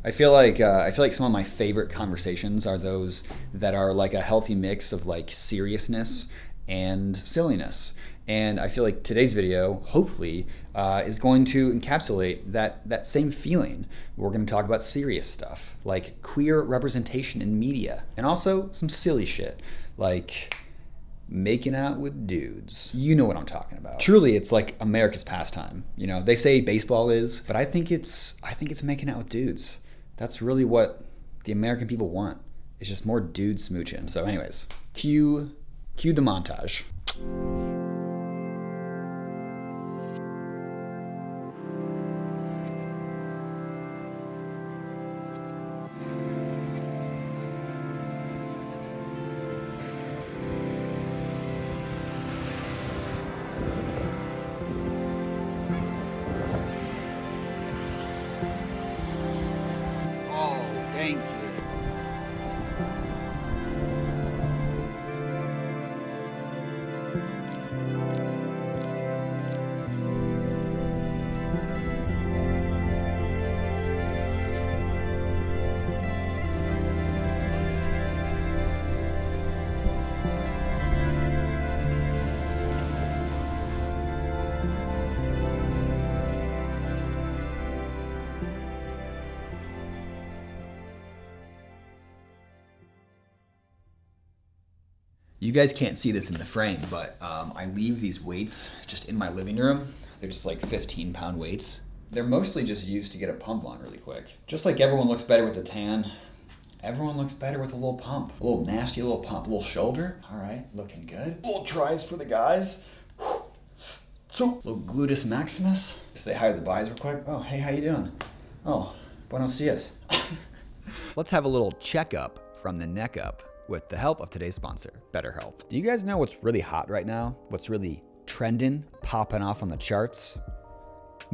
I feel like some of my favorite conversations are those that are like a healthy mix of like seriousness and silliness. And I feel like today's video, hopefully, is going to encapsulate that same feeling. We're going to talk about serious stuff like queer representation in media, and also some silly shit like making out with dudes. You know what I'm talking about. Truly, it's like America's pastime. You know, they say baseball is, but I think it's making out with dudes. That's really what the American people want. It's just more dudes smooching. So anyways, cue the montage. Oh, thank you. You guys can't see this in the frame, but I leave these weights just in my living room. They're just like 15-pound weights. They're mostly just used to get a pump on really quick. Just like everyone looks better with a tan, everyone looks better with a little pump. A little nasty little pump, a little shoulder. All right, looking good. Little tries for the guys. So, little gluteus maximus. Say hi to the guys real quick. Oh, hey, how you doing? Oh, buenos dias. Let's have a little checkup from the neck up with the help of today's sponsor, BetterHelp. Do you guys know what's really hot right now? What's really trending, popping off on the charts?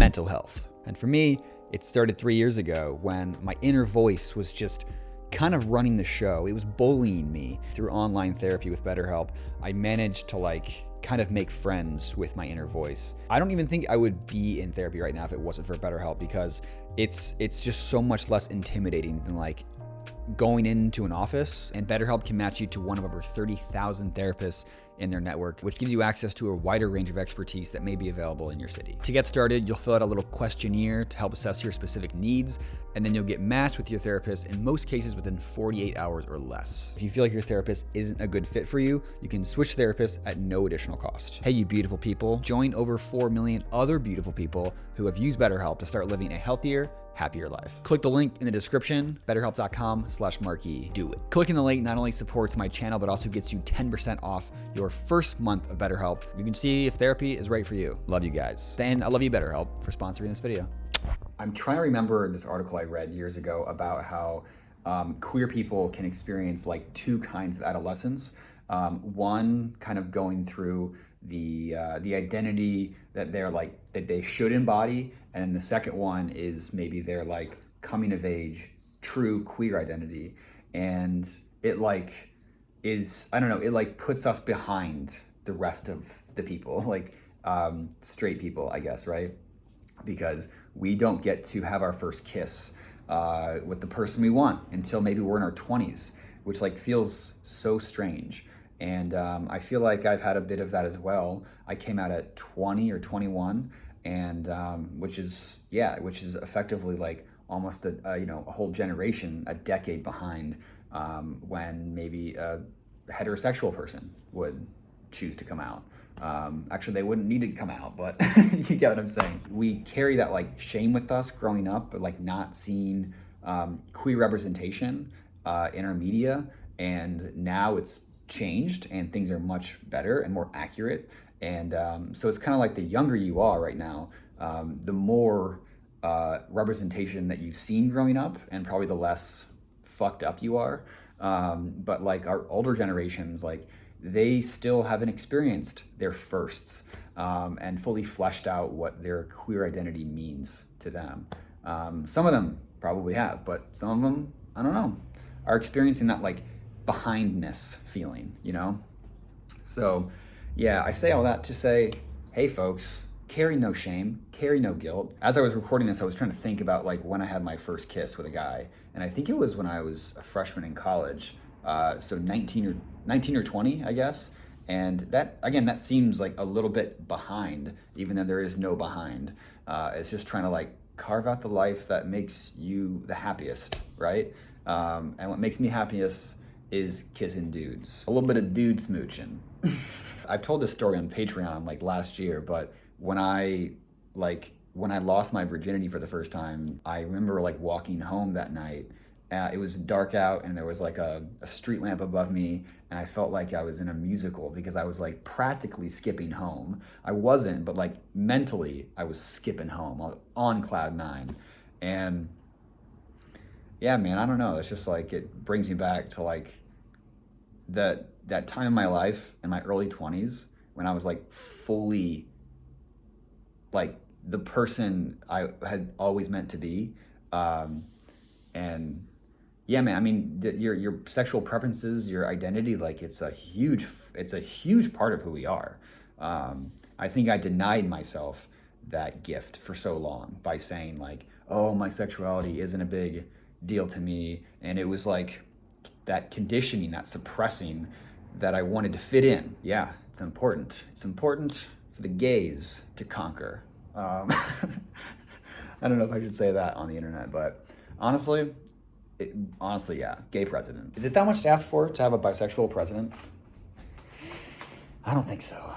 Mental health. And for me, it started 3 years ago when my inner voice was just kind of running the show. It was bullying me. Through online therapy with BetterHelp, I managed to kind of make friends with my inner voice. I don't even think I would be in therapy right now if it wasn't for BetterHelp, because it's just so much less intimidating than going into an office, and BetterHelp can match you to one of over 30,000 therapists in their network, which gives you access to a wider range of expertise that may be available in your city. To get started, you'll fill out a little questionnaire to help assess your specific needs, and then you'll get matched with your therapist in most cases within 48 hours or less. If you feel like your therapist isn't a good fit for you, you can switch therapists at no additional cost. Hey, you beautiful people, join over 4 million other beautiful people who have used BetterHelp to start living a healthier, happier life. Click the link in the description, betterhelp.com/MarkE. Do it. Clicking the link not only supports my channel, but also gets you 10% off your first month of BetterHelp. You can see if therapy is right for you. Love you guys. And I love you, BetterHelp, for sponsoring this video. I'm trying to remember this article I read years ago about how queer people can experience two kinds of adolescence. One kind of going through the identity that that they should embody, and then the second one is maybe their coming of age true queer identity, and it is, I don't know, it puts us behind the rest of the people, straight people, I guess, right? Because we don't get to have our first kiss with the person we want until maybe we're in our 20s, which feels so strange. And I feel like I've had a bit of that as well. I came out at 20 or 21, and which is effectively almost a whole generation, a decade behind when maybe a heterosexual person would choose to come out. Actually, they wouldn't need to come out, but you get what I'm saying. We carry that shame with us growing up, but not seeing queer representation in our media, and now it's changed and things are much better and more accurate. And so it's kind of the younger you are right now, the more representation that you've seen growing up, and probably the less fucked up you are. But our older generations, they still haven't experienced their firsts and fully fleshed out what their queer identity means to them. Some of them probably have, but some of them, I don't know, are experiencing that behindness feeling, So yeah, I say all that to say, hey folks, carry no shame, carry no guilt. As I was recording this, I was trying to think about like when I had my first kiss with a guy, and I think it was when I was a freshman in college, so 19 or 20, I guess. And that seems like a little bit behind, even though there is no behind. It's just trying to like carve out the life that makes you the happiest, right? And what makes me happiest is kissing dudes. A little bit of dude smooching. I've told this story on Patreon like last year, but when I lost my virginity for the first time, I remember like walking home that night. It was dark out and there was like a street lamp above me, and I felt like I was in a musical because I was like practically skipping home. I wasn't, but like mentally I was skipping home on cloud nine. And yeah, man, I don't know. It's just like it brings me back to like that time in my life in my early 20s when I was like fully like the person I had always meant to be. And yeah, man, I mean, your sexual preferences, your identity, like it's a huge part of who we are. I think I denied myself that gift for so long by saying like, oh, my sexuality isn't a big deal to me. And it was like that conditioning, that suppressing that I wanted to fit in. Yeah, it's important. It's important for the gays to conquer. I don't know if I should say that on the internet, but honestly, yeah, gay president. Is it that much to ask for to have a bisexual president? I don't think so.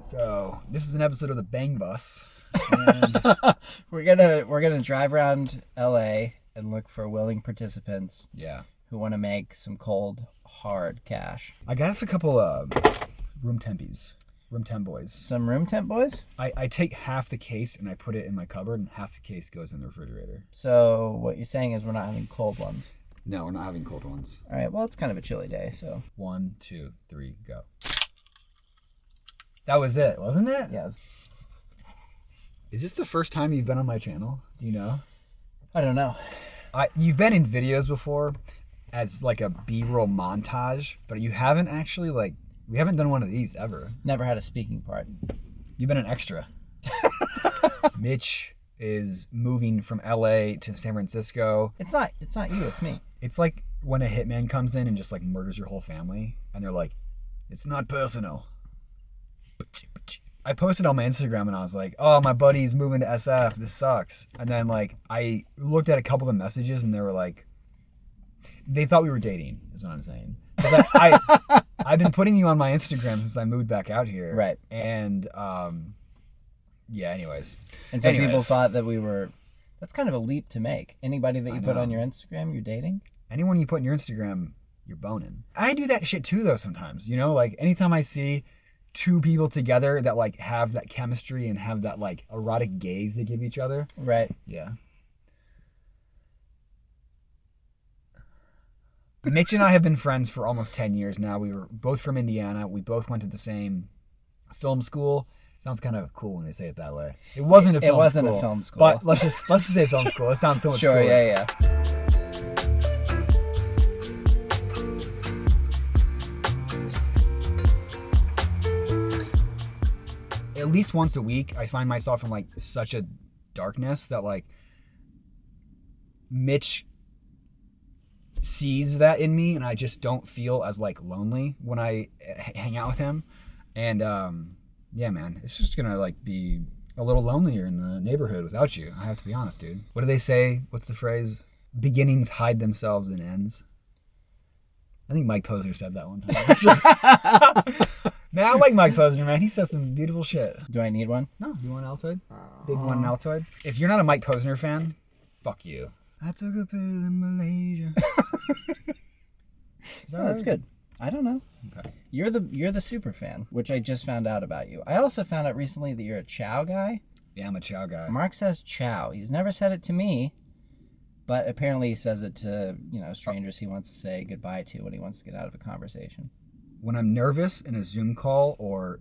So this is an episode of the Bang Bus. And we're gonna drive around LA and look for willing participants. Yeah. Who want to make some cold hard cash. I guess a couple of room temp boys. Some room temp boys? I take half the case and I put it in my cupboard, and half the case goes in the refrigerator. So what you're saying is we're not having cold ones? No, we're not having cold ones. All right, well, it's kind of a chilly day, so. 1, 2, 3, go. That was it, wasn't it? Yeah. Is this the first time you've been on my channel? Do you know? I don't know. You've been in videos before as like a B-roll montage, but you haven't actually we haven't done one of these ever. Never had a speaking part. You've been an extra. Mitch is moving from LA to San Francisco. It's not you, it's me. It's like when a hitman comes in and just like murders your whole family, and they're like, it's not personal. I posted on my Instagram and I was like, oh, my buddy's moving to SF, this sucks. And then like I looked at a couple of the messages and they were like, they thought we were dating, is what I'm saying. I've been putting you on my Instagram since I moved back out here. Right. And yeah, anyways. And so people thought that we were, that's kind of a leap to make. Anybody that you put on your Instagram, you're dating? Anyone you put in your Instagram, you're boning. I do that shit too though sometimes, you know, like anytime I see two people together that like have that chemistry and have that like erotic gaze they give each other. Right. Yeah. Mitch and I have been friends for almost 10 years now. We were both from Indiana. We both went to the same film school. Sounds kind of cool when they say it that way. It wasn't a film school. But let's just say film school. It sounds so much cooler. Sure, yeah. At least once a week, I find myself in like such a darkness that like Mitch sees that in me, and I just don't feel as like lonely when I hang out with him. And yeah, man, it's just gonna like be a little lonelier in the neighborhood without you. I have to be honest, dude. What do they say? What's the phrase? Beginnings hide themselves in ends. I think Mike Posner said that one time. Man, I like Mike Posner, man. He says some beautiful shit. Do I need one? No, you want an Altoid? Big one, an Altoid. If you're not a Mike Posner fan, fuck you. I took a pill in Malaysia. That's good. I don't know. Okay. You're the super fan, which I just found out about you. I also found out recently that you're a Chow guy. Yeah, I'm a Chow guy. Mark says Chow. He's never said it to me, but apparently he says it to, strangers he wants to say goodbye to when he wants to get out of a conversation. When I'm nervous in a Zoom call or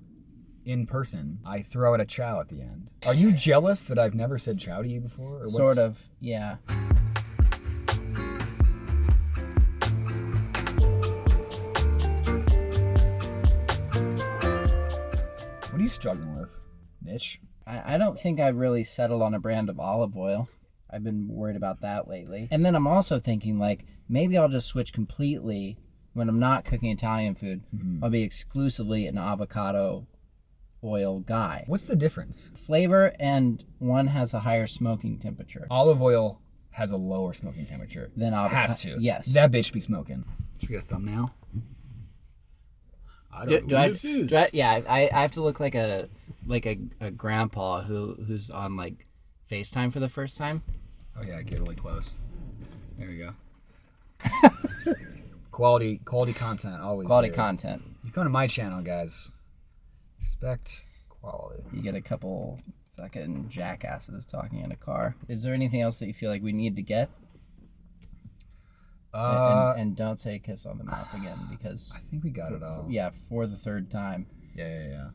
in person, I throw out a Chow at the end. Are you jealous that I've never said Chow to you before? Or sort of, yeah. What are you struggling with, Mitch? I don't think I've really settled on a brand of olive oil. I've been worried about that lately. And then I'm also thinking, maybe I'll just switch completely when I'm not cooking Italian food. Mm-hmm. I'll be exclusively an avocado oil guy. What's the difference? Flavor, and one has a higher smoking temperature. Olive oil has a lower smoking temperature. Than avocado. Has to. Yes. That bitch be smoking. Should we get a thumbnail? I don't know who this is. I have to look like a grandpa who's on FaceTime for the first time. Oh yeah, get really close. There we go. Quality content always. Quality here. content. You come to my channel, guys. Expect quality. You get a couple fucking jackasses talking in a car. Is there anything else that you feel like we need to get? And don't say kiss on the mouth again, because I think we got it all. For the third time. Yeah.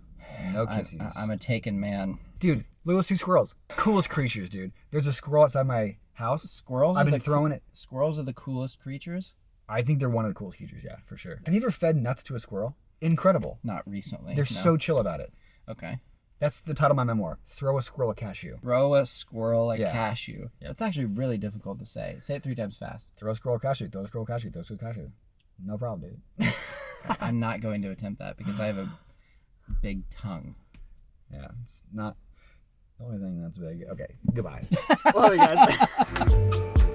No kisses. I'm a taken man. Dude, look at those two squirrels. Coolest creatures, dude. There's a squirrel outside my house. Squirrels? I've been throwing it. Squirrels are the coolest creatures? I think they're one of the coolest creatures, yeah, for sure. Have you ever fed nuts to a squirrel? Incredible. Not recently. They're so chill about it. Okay. That's the title of my memoir. Throw a squirrel a cashew. Throw a squirrel a cashew. Yeah. That's actually really difficult to say. Say it 3 times fast. Throw a squirrel a cashew. Throw a squirrel a cashew. Throw a squirrel a cashew. No problem, dude. I'm not going to attempt that because I have a big tongue. Yeah, it's not the only thing that's big. Okay, goodbye. Love you guys.